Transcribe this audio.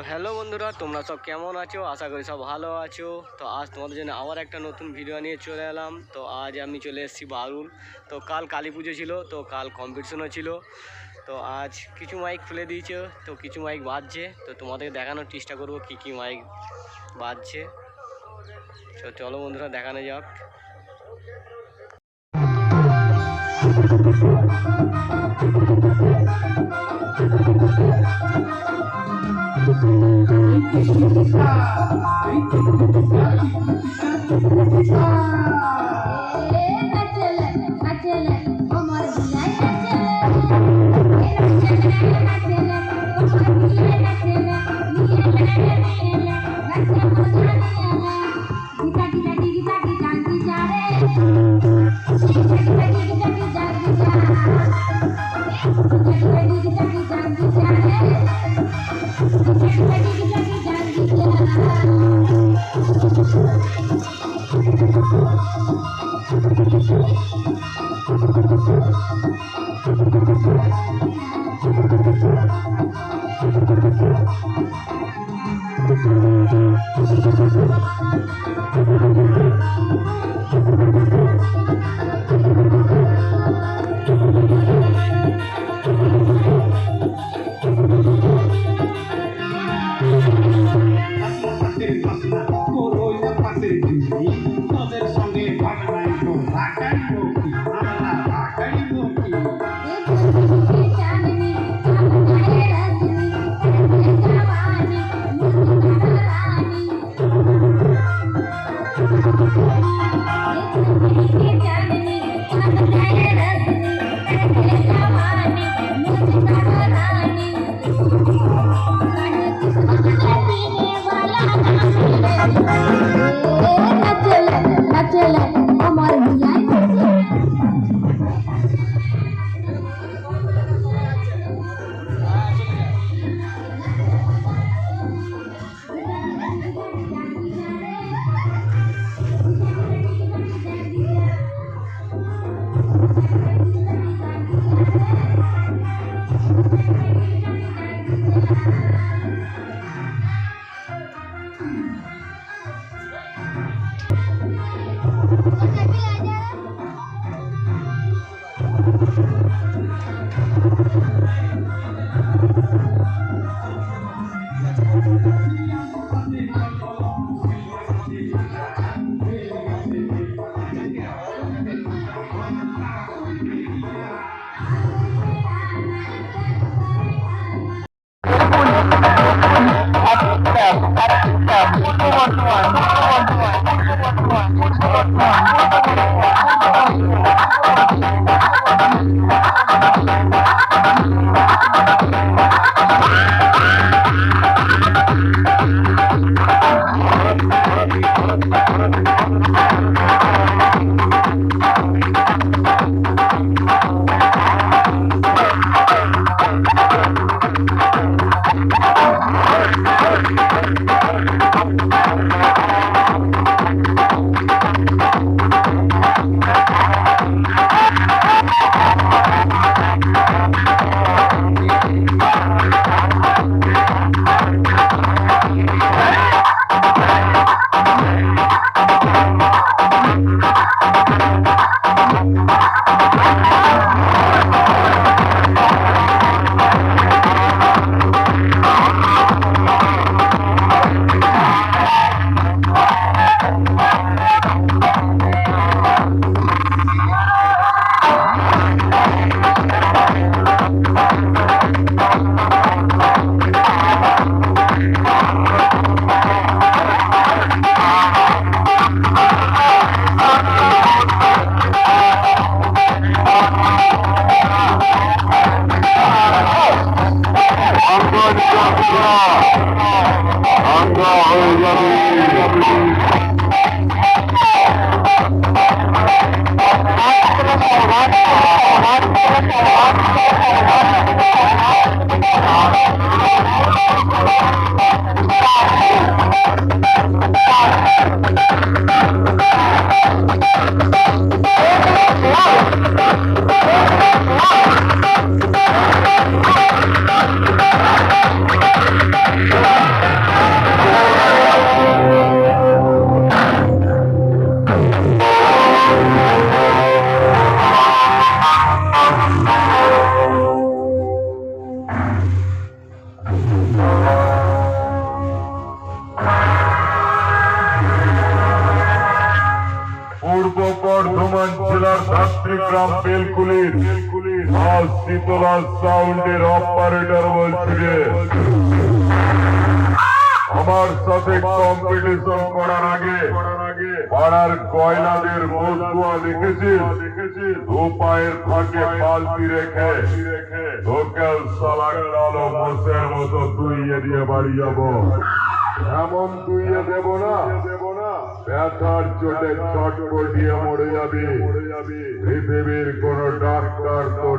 তো হ্যালো বন্ধুরা, তোমরা সব কেমন আছো? আশা করি সব ভালো আছো। তো আজ তোমাদের জন্য আবার একটা নতুন ভিডিও নিয়ে চলে এলাম। তো আজ আমি চলে এসেছি বারুল। তো কাল কালী পুজো ছিল, তো কাল কম্পিটিশনও ছিল। তো আজ কিছু মাইক খুলে দিয়েছে, তো কিছু মাইক বাজছে। তো তোমাদের দেখানোর চেষ্টা করবো কী কী মাইক বাজছে। তো চলো বন্ধুরা, দেখানো যাক। গ্রাম বেলকুলির আর শীতলা সাউন্ডের অপারেটর বলছি রে। আমার সাথে কম্পিটিশন করার আগে পাড়ার কয়লাদের মজুয়া দেখেছিস? দু পায়ের ফাঁকে বালতি রেখে লোকাল সালা কালো মোষের মতো তুইয়ে দিয়ে বাড়ি যাবো। এমন তুইয়ে দেব না, ব্যথার চোটে ছটপটিয়ে মরে যাবি। পৃথিবীর কোন ডাক্তার তোর